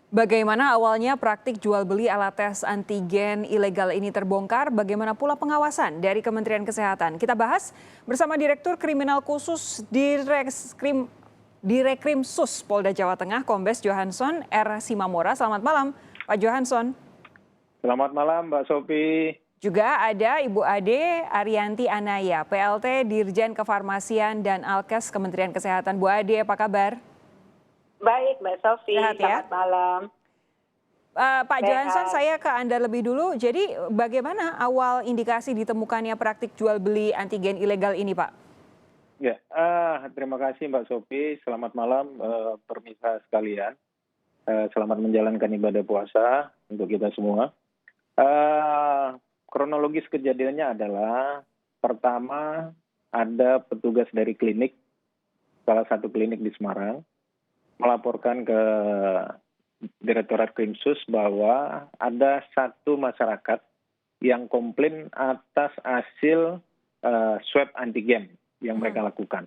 Bagaimana awalnya praktik jual beli alat tes antigen ilegal ini terbongkar? Bagaimana pula pengawasan dari Kementerian Kesehatan? Kita bahas bersama Direktur Kriminal Khusus Direkrimsus Polda Jawa Tengah, Kombes Johansson R. Simamora. Selamat malam, Pak Johansson. Selamat malam, Mbak Sofi. Juga ada Ibu Ade Arianti Anaya, PLT Dirjen Kefarmasian dan Alkes Kementerian Kesehatan. Bu Ade, apa kabar? Baik, Mbak Sofi. Sehat ya? Selamat malam. Pak Johansson, saya ke Anda lebih dulu. Jadi bagaimana awal indikasi ditemukannya praktik jual beli antigen ilegal ini, Pak? Ya, terima kasih Mbak Sofi. Selamat malam, pemirsa sekalian. Selamat menjalankan ibadah puasa untuk kita semua. Kronologis kejadiannya adalah pertama ada petugas dari klinik, salah satu klinik di Semarang, melaporkan ke Direktorat Krimsus bahwa ada satu masyarakat yang komplain atas hasil swab antigen yang mereka lakukan.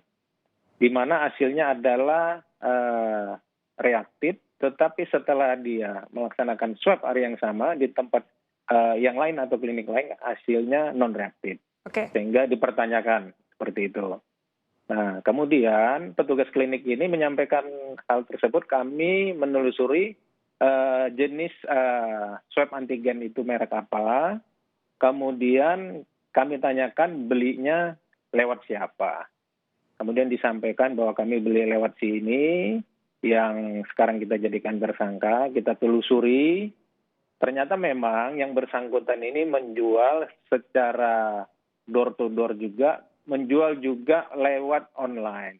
Di mana hasilnya adalah reaktif, tetapi setelah dia melaksanakan swab hari yang sama di tempat yang lain atau klinik lain, hasilnya non-reaktif. Sehingga dipertanyakan seperti itu. Nah, kemudian petugas klinik ini menyampaikan hal tersebut, kami menelusuri jenis swab antigen itu merek apa, kemudian kami tanyakan belinya lewat siapa. Kemudian disampaikan bahwa kami beli lewat sini, yang sekarang kita jadikan tersangka, kita telusuri, ternyata memang yang bersangkutan ini menjual secara door to door juga, menjual juga lewat online.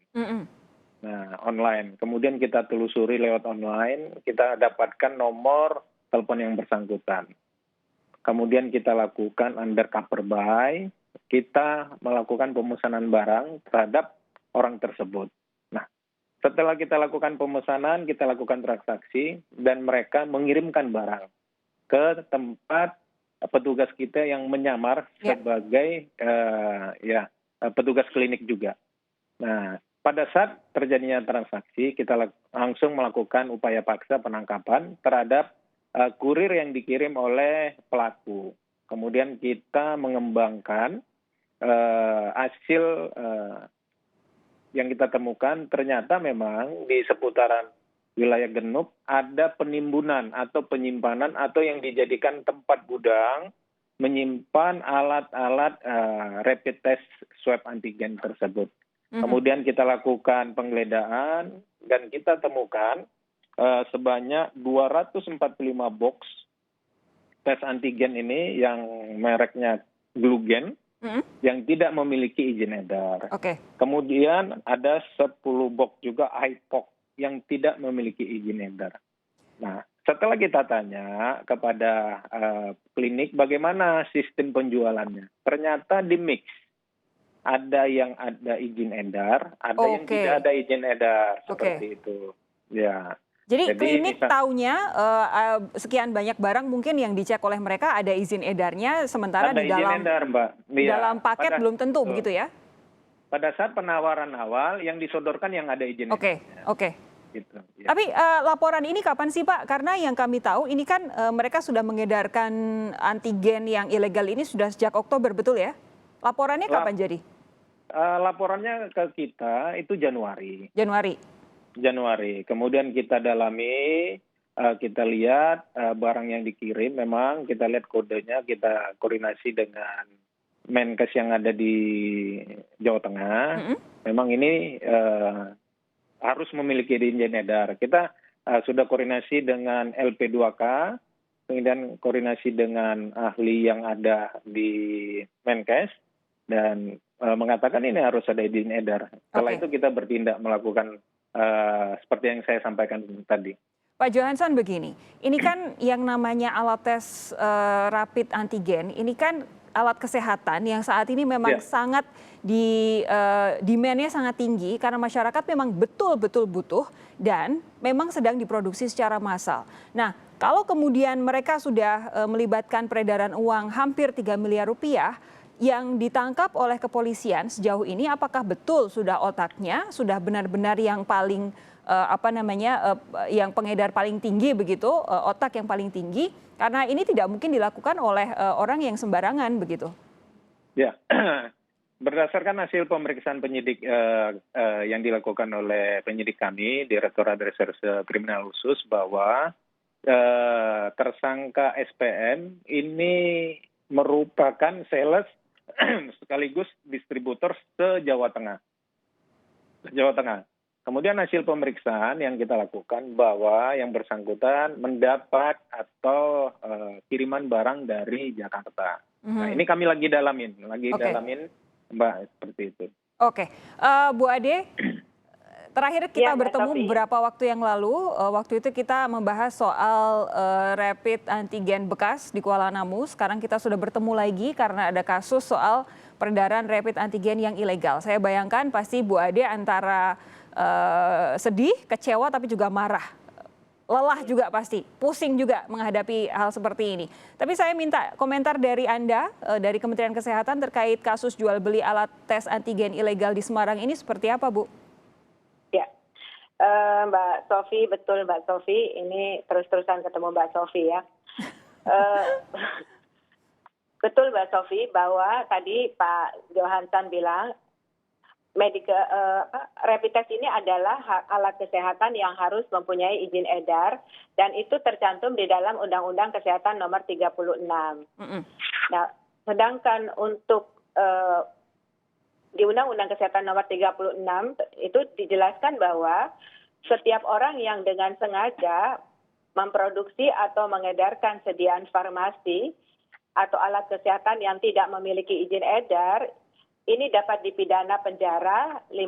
Nah, online. Kemudian kita telusuri lewat online, kita dapatkan nomor telepon yang bersangkutan. Kemudian kita lakukan undercover buy, kita melakukan pemesanan barang terhadap orang tersebut. Nah, setelah kita lakukan pemesanan, kita lakukan transaksi, dan mereka mengirimkan barang ke tempat petugas kita yang menyamar sebagai petugas klinik juga. Nah, pada saat terjadinya transaksi, kita langsung melakukan upaya paksa penangkapan terhadap kurir yang dikirim oleh pelaku. Kemudian kita mengembangkan hasil yang kita temukan, ternyata memang di seputaran wilayah Genuk ada penimbunan atau penyimpanan atau yang dijadikan tempat gudang menyimpan alat-alat rapid test swab antigen tersebut. Kemudian kita lakukan penggeledahan dan kita temukan sebanyak 245 box tes antigen ini yang mereknya Glugen yang tidak memiliki izin edar. Kemudian ada 10 box juga iPoc yang tidak memiliki izin edar. Nah, setelah kita tanya kepada klinik bagaimana sistem penjualannya, ternyata di mix. Ada yang ada izin edar, ada yang tidak ada izin edar, seperti itu. Ya. Jadi klinik taunya sekian banyak barang mungkin yang dicek oleh mereka ada izin edarnya, sementara ada di dalam edar, Mbak. Di dalam paket belum tentu, begitu ya? Pada saat penawaran awal yang disodorkan yang ada izin edar. Gitu, ya. Tapi laporan ini kapan sih, Pak? Karena yang kami tahu ini kan mereka sudah mengedarkan antigen yang ilegal ini sudah sejak Oktober, betul ya? Laporannya kapan jadi? Laporannya ke kita itu Januari. Januari. Kemudian kita dalami, kita lihat barang yang dikirim, memang kita lihat kodenya, kita koordinasi dengan Menkes yang ada di Jawa Tengah. Memang ini harus memiliki izin edar. Kita sudah koordinasi dengan LP2K, kemudian koordinasi dengan ahli yang ada di Menkes, dan mengatakan ini harus ada izin edar. Setelah itu kita bertindak melakukan seperti yang saya sampaikan tadi. Pak Johansson, begini, ini kan yang namanya alat tes rapid antigen, ini kan alat kesehatan yang saat ini memang sangat demand-nya sangat tinggi karena masyarakat memang betul-betul butuh dan memang sedang diproduksi secara massal. Nah, kalau kemudian mereka sudah melibatkan peredaran uang hampir 3 miliar rupiah, yang ditangkap oleh kepolisian sejauh ini apakah betul sudah otaknya, sudah benar-benar yang paling yang pengedar paling tinggi begitu, otak yang paling tinggi, karena ini tidak mungkin dilakukan oleh orang yang sembarangan begitu. Ya, berdasarkan hasil pemeriksaan penyidik yang dilakukan oleh penyidik kami, Direktorat Reserse Kriminal Khusus, bahwa tersangka SPN ini merupakan sales sekaligus distributor se-Jawa Tengah. Kemudian hasil pemeriksaan yang kita lakukan bahwa yang bersangkutan mendapat atau kiriman barang dari Jakarta. Nah, ini kami lagi dalamin, Mbak, seperti itu. Oke, Bu Ade, terakhir kita bertemu beberapa waktu yang lalu. Waktu itu kita membahas soal rapid antigen bekas di Kuala Namu. Sekarang kita sudah bertemu lagi karena ada kasus soal peredaran rapid antigen yang ilegal. Saya bayangkan pasti Bu Ade antara sedih, kecewa, tapi juga marah. Lelah juga pasti, pusing juga menghadapi hal seperti ini. Tapi saya minta komentar dari Anda, dari Kementerian Kesehatan terkait kasus jual beli alat tes antigen ilegal di Semarang ini seperti apa, Bu? Ya, Mbak Sofi, betul Mbak Sofi, ini terus-terusan ketemu Mbak Sofi ya. Betul Mbak Sofi bahwa tadi Pak Johansan bilang, rapid test ini adalah alat kesehatan yang harus mempunyai izin edar dan itu tercantum di dalam Undang-Undang Kesehatan Nomor 36. Nah, sedangkan untuk di Undang-Undang Kesehatan Nomor 36 itu dijelaskan bahwa setiap orang yang dengan sengaja memproduksi atau mengedarkan sediaan farmasi atau alat kesehatan yang tidak memiliki izin edar ini dapat dipidana penjara 15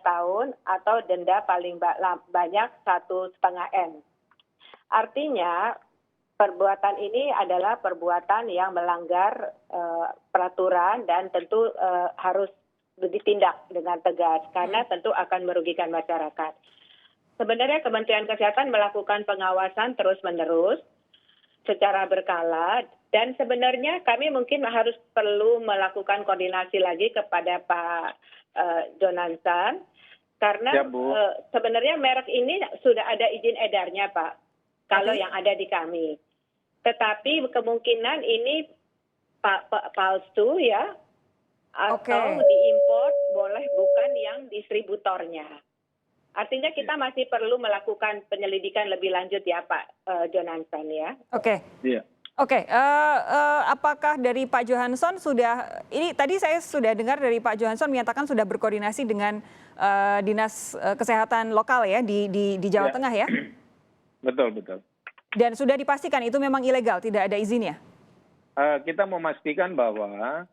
tahun atau denda paling banyak 1,5 M. Artinya perbuatan ini adalah perbuatan yang melanggar peraturan dan tentu harus ditindak dengan tegas karena tentu akan merugikan masyarakat. Sebenarnya Kementerian Kesehatan melakukan pengawasan terus-menerus secara berkala dan sebenarnya kami mungkin perlu melakukan koordinasi lagi kepada Pak Johansan karena sebenarnya merek ini sudah ada izin edarnya Pak, kalau yang ada di kami. Tetapi kemungkinan ini palsu ya, atau diimpor boleh bukan yang distributornya. Artinya kita masih perlu melakukan penyelidikan lebih lanjut ya Pak Johansan ya. Oke, apakah dari Pak Johansan sudah, ini tadi saya sudah dengar dari Pak Johansan menyatakan sudah berkoordinasi dengan Dinas Kesehatan lokal ya di Jawa Tengah ya? Betul. Dan sudah dipastikan itu memang ilegal, tidak ada izinnya? Kita memastikan bahwa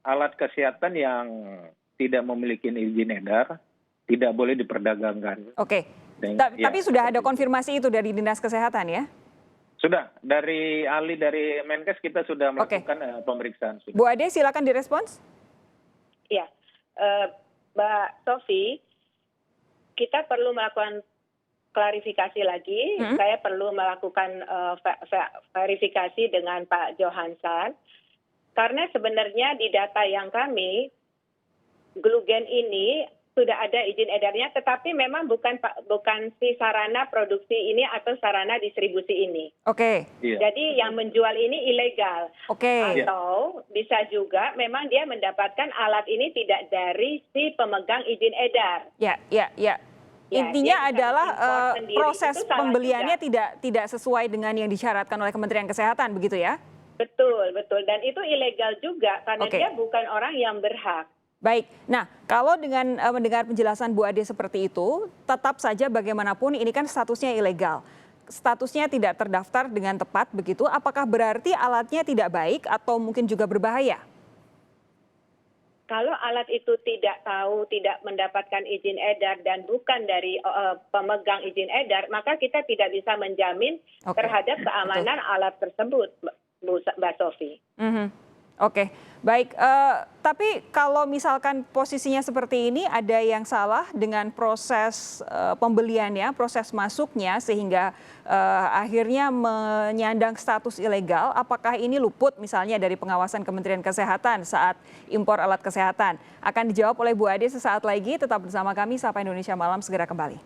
alat kesehatan yang tidak memiliki izin edar tidak boleh diperdagangkan. Oke, tapi sudah ada konfirmasi itu dari Dinas Kesehatan ya? Sudah, dari ahli dari Menkes kita sudah melakukan pemeriksaan. Bu Ade, silakan direspons. Ya, Mbak Sofi, kita perlu melakukan klarifikasi lagi. Saya perlu melakukan verifikasi dengan Pak Johansan. Karena sebenarnya di data yang kami, Glugen ini sudah ada izin edarnya, tetapi memang bukan si sarana produksi ini atau sarana distribusi ini. Jadi yang menjual ini ilegal. Atau bisa juga memang dia mendapatkan alat ini tidak dari si pemegang izin edar. Intinya adalah proses pembeliannya tidak sesuai dengan yang disyaratkan oleh Kementerian Kesehatan, begitu ya? Betul. Dan itu ilegal juga karena dia bukan orang yang berhak. Baik, nah kalau dengan mendengar penjelasan Bu Ade seperti itu, tetap saja bagaimanapun ini kan statusnya ilegal. Statusnya tidak terdaftar dengan tepat begitu, apakah berarti alatnya tidak baik atau mungkin juga berbahaya? Kalau alat itu tidak mendapatkan izin edar dan bukan dari pemegang izin edar, maka kita tidak bisa menjamin terhadap keamanan alat tersebut, Mbak Sofi. Oke. Baik, tapi kalau misalkan posisinya seperti ini, ada yang salah dengan proses pembeliannya, proses masuknya, sehingga akhirnya menyandang status ilegal. Apakah ini luput misalnya dari pengawasan Kementerian Kesehatan saat impor alat kesehatan? Akan dijawab oleh Bu Ade sesaat lagi. Tetap bersama kami, Sapa Indonesia Malam segera kembali.